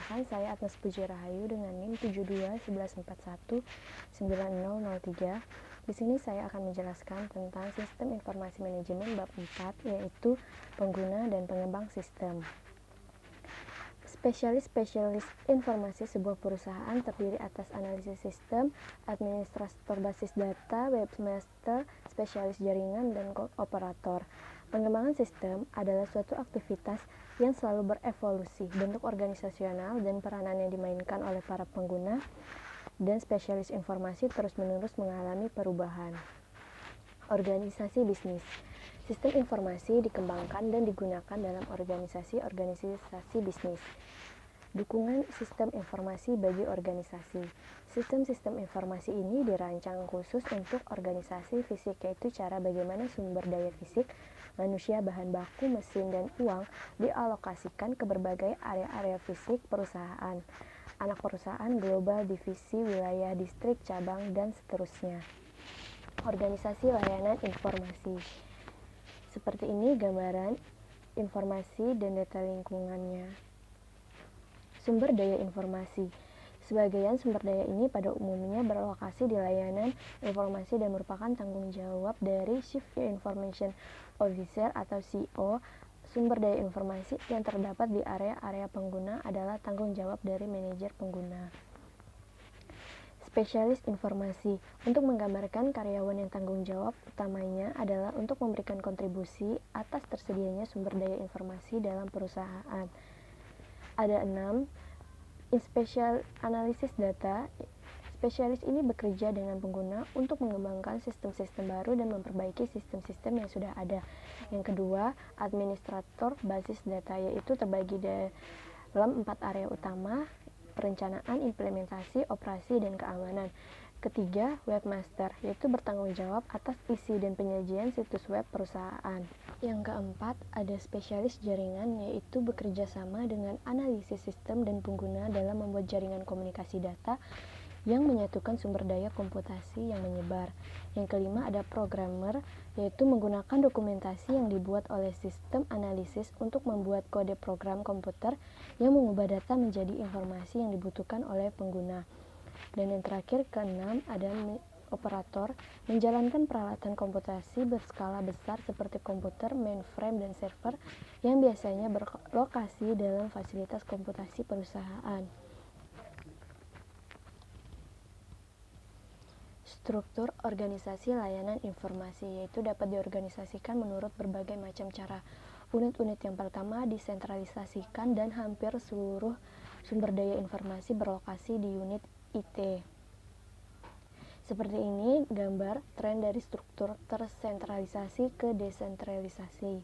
Perkenalkan, saya Agnes Puji Rahayu dengan NIM 7211419003. Di sini saya akan menjelaskan tentang Sistem Informasi Manajemen bab 4, yaitu pengguna dan pengembang sistem. Spesialis informasi sebuah perusahaan terdiri atas analisis sistem, administrator basis data, webmaster, spesialis jaringan, dan operator. Pengembangan sistem adalah suatu aktivitas yang selalu berevolusi, bentuk organisasional dan peranan yang dimainkan oleh para pengguna, dan spesialis informasi terus-menerus mengalami perubahan. Organisasi bisnis. Sistem informasi dikembangkan dan digunakan dalam organisasi bisnis. Dukungan sistem informasi bagi organisasi. Sistem-sistem informasi ini dirancang khusus untuk organisasi fisik, yaitu cara bagaimana sumber daya fisik, manusia, bahan baku, mesin, dan uang dialokasikan ke berbagai area-area fisik perusahaan, anak perusahaan, global, divisi, wilayah, distrik, cabang, dan seterusnya. Organisasi layanan informasi. Seperti ini gambaran informasi dan data lingkungannya. Sumber daya informasi. Sebagian sumber daya ini pada umumnya berlokasi di layanan informasi dan merupakan tanggung jawab dari Chief Information Officer atau CEO. Sumber daya informasi yang terdapat di area-area pengguna adalah tanggung jawab dari manajer pengguna. Spesialis informasi. Untuk menggambarkan karyawan yang tanggung jawab utamanya adalah untuk memberikan kontribusi atas tersedianya sumber daya informasi dalam perusahaan. Ada 6. Spesial analisis data. Spesialis ini bekerja dengan pengguna untuk mengembangkan sistem-sistem baru dan memperbaiki sistem-sistem yang sudah ada. Yang kedua, administrator basis data, yaitu terbagi dalam 4 area utama: perencanaan, implementasi, operasi, dan keamanan. Ketiga, webmaster, yaitu bertanggung jawab atas isi dan penyajian situs web perusahaan. Yang keempat, ada spesialis jaringan, yaitu bekerja sama dengan analisis sistem dan pengguna dalam membuat jaringan komunikasi data yang menyatukan sumber daya komputasi yang menyebar. Yang kelima, ada programmer, yaitu menggunakan dokumentasi yang dibuat oleh sistem analisis untuk membuat kode program komputer yang mengubah data menjadi informasi yang dibutuhkan oleh pengguna. Dan yang terakhir, keenam, ada operator, menjalankan peralatan komputasi berskala besar seperti komputer, mainframe, dan server yang biasanya berlokasi dalam fasilitas komputasi perusahaan. Struktur organisasi layanan informasi, yaitu dapat diorganisasikan menurut berbagai macam cara. Unit-unit yang pertama disentralisasikan dan hampir seluruh sumber daya informasi berlokasi di unit IT. Seperti ini gambar tren dari struktur tersentralisasi ke desentralisasi.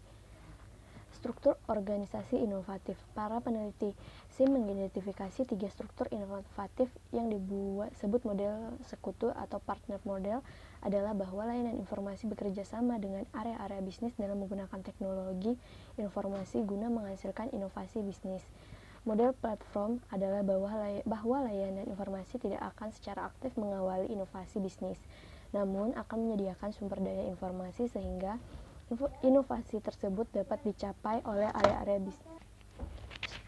Struktur organisasi inovatif. Para peneliti SIM mengidentifikasi 3 struktur inovatif yang disebut model sekutu atau partner model adalah bahwa layanan informasi bekerja sama dengan area-area bisnis dalam menggunakan teknologi informasi guna menghasilkan inovasi bisnis. Model platform adalah bahwa layanan informasi tidak akan secara aktif mengawali inovasi bisnis, namun akan menyediakan sumber daya informasi sehingga inovasi tersebut dapat dicapai oleh area-area bisnis.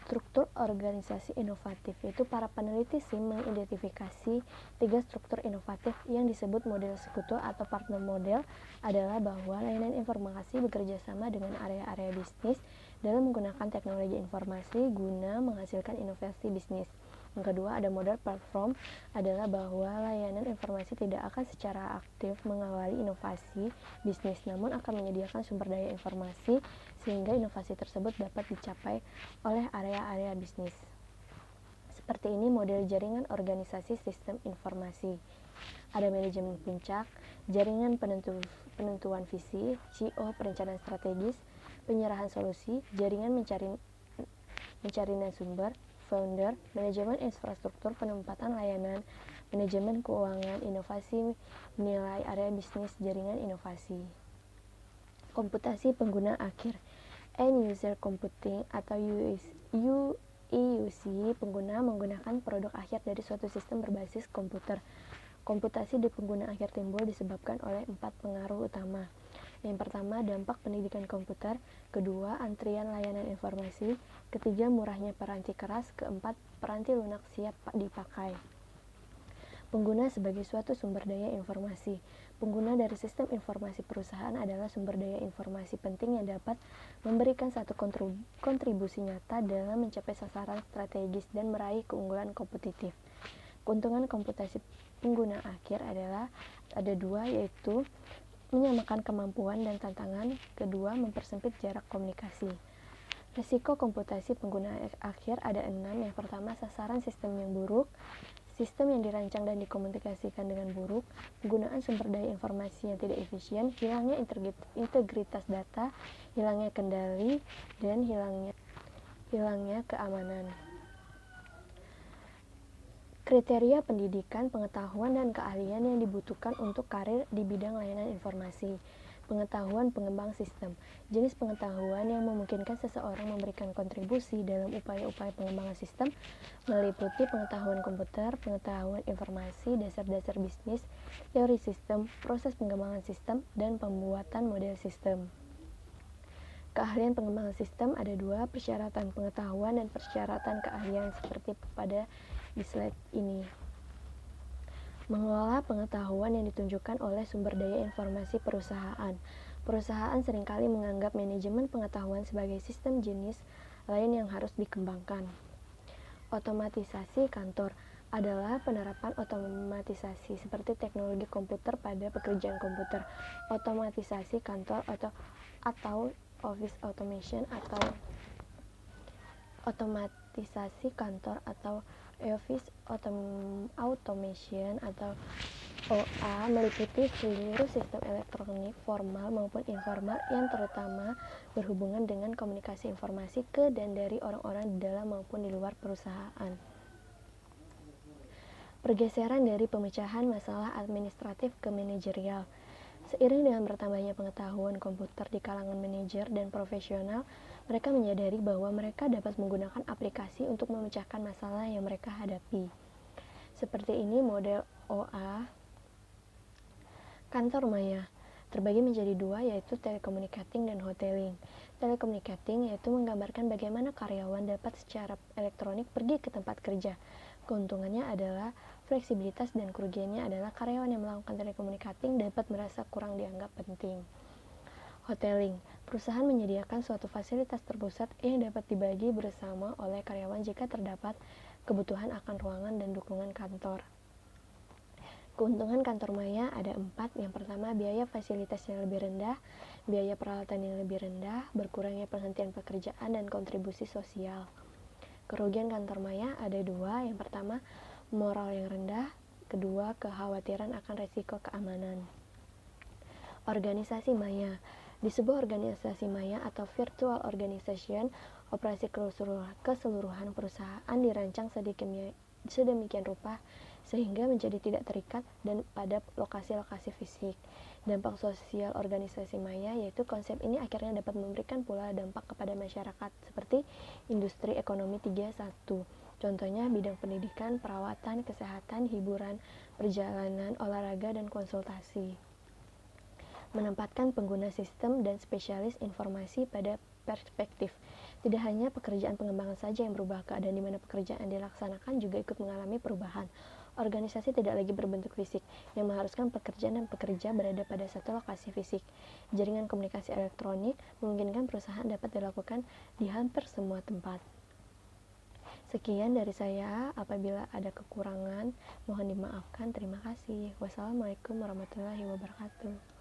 Struktur organisasi inovatif, yaitu para peneliti SIM mengidentifikasi 3 struktur inovatif yang disebut model sekutu atau partner model adalah bahwa layanan informasi bekerja sama dengan area-area bisnis dalam menggunakan teknologi informasi guna menghasilkan inovasi bisnis. Yang kedua, ada model platform adalah bahwa layanan informasi tidak akan secara aktif mengawali inovasi bisnis, namun akan menyediakan sumber daya informasi sehingga inovasi tersebut dapat dicapai oleh area-area bisnis. Seperti ini model jaringan organisasi sistem informasi. Ada manajemen puncak, jaringan penentuan visi, CO perencanaan strategis, penyerahan solusi, jaringan mencari sumber, founder, manajemen infrastruktur, penempatan layanan, manajemen keuangan, inovasi, nilai area bisnis, jaringan inovasi. Komputasi pengguna akhir, end user computing atau EUC, pengguna menggunakan produk akhir dari suatu sistem berbasis komputer. Komputasi di pengguna akhir timbul disebabkan oleh 4 pengaruh utama. Yang pertama, dampak pendidikan komputer. Kedua, antrian layanan informasi. Ketiga, murahnya peranti keras. Keempat, peranti lunak siap dipakai. Pengguna sebagai suatu sumber daya informasi. Pengguna dari sistem informasi perusahaan adalah sumber daya informasi penting yang dapat memberikan satu kontribusi nyata dalam mencapai sasaran strategis dan meraih keunggulan kompetitif. Keuntungan komputasi pengguna akhir adalah ada dua, yaitu menyamakan kemampuan dan tantangan. Kedua, mempersempit jarak komunikasi. Risiko komputasi pengguna akhir ada 6. Yang pertama, sasaran sistem yang buruk, sistem yang dirancang dan dikomunikasikan dengan buruk, penggunaan sumber daya informasi yang tidak efisien, hilangnya integritas data, hilangnya kendali, dan hilangnya keamanan. Kriteria pendidikan, pengetahuan, dan keahlian yang dibutuhkan untuk karir di bidang layanan informasi. Pengetahuan pengembang sistem. Jenis pengetahuan yang memungkinkan seseorang memberikan kontribusi dalam upaya-upaya pengembangan sistem meliputi pengetahuan komputer, pengetahuan informasi, dasar-dasar bisnis, teori sistem, proses pengembangan sistem, dan pembuatan model sistem. Keahlian pengembangan sistem ada 2, persyaratan pengetahuan dan persyaratan keahlian seperti pada di slide ini. Mengelola pengetahuan yang ditunjukkan oleh sumber daya informasi perusahaan. Perusahaan seringkali menganggap manajemen pengetahuan sebagai sistem jenis lain yang harus dikembangkan. Otomatisasi kantor adalah penerapan otomatisasi seperti teknologi komputer pada pekerjaan komputer. Otomatisasi kantor atau office automation atau otomatisasi kantor atau office automation atau OA meliputi seluruh sistem elektronik formal maupun informal yang terutama berhubungan dengan komunikasi informasi ke dan dari orang-orang di dalam maupun di luar perusahaan. Pergeseran dari pemecahan masalah administratif ke manajerial. Seiring dengan bertambahnya pengetahuan komputer di kalangan manajer dan profesional, mereka menyadari bahwa mereka dapat menggunakan aplikasi untuk memecahkan masalah yang mereka hadapi. Seperti ini model OA kantor maya. Terbagi menjadi 2, yaitu telecommunicating dan hoteling. Telecommunicating yaitu menggambarkan bagaimana karyawan dapat secara elektronik pergi ke tempat kerja. Keuntungannya adalah fleksibilitas dan kerugiannya adalah karyawan yang melakukan telekomunikating dapat merasa kurang dianggap penting. Hoteling, perusahaan menyediakan suatu fasilitas terpusat yang dapat dibagi bersama oleh karyawan jika terdapat kebutuhan akan ruangan dan dukungan kantor. Keuntungan kantor maya ada 4. Yang pertama, biaya fasilitas yang lebih rendah, biaya peralatan yang lebih rendah, berkurangnya penghentian pekerjaan, dan kontribusi sosial. Kerugian kantor maya ada 2. Yang pertama, moral yang rendah. Kedua, kekhawatiran akan risiko keamanan. Organisasi maya. Di sebuah organisasi maya atau virtual organization, operasi keseluruhan perusahaan dirancang sedemikian rupa sehingga menjadi tidak terikat dan pada lokasi-lokasi fisik. Dampak sosial organisasi maya yaitu konsep ini akhirnya dapat memberikan pula dampak kepada masyarakat seperti industri ekonomi 3.1. Contohnya bidang pendidikan, perawatan, kesehatan, hiburan, perjalanan, olahraga, dan konsultasi. Menempatkan pengguna sistem dan spesialis informasi pada perspektif. Tidak hanya pekerjaan pengembangan saja yang berubah, keadaan di mana pekerjaan dilaksanakan juga ikut mengalami perubahan. Organisasi tidak lagi berbentuk fisik, yang mengharuskan pekerjaan dan pekerja berada pada satu lokasi fisik. Jaringan komunikasi elektronik memungkinkan perusahaan dapat dilakukan di hampir semua tempat. Sekian dari saya, apabila ada kekurangan, mohon dimaafkan. Terima kasih. Wassalamualaikum warahmatullahi wabarakatuh.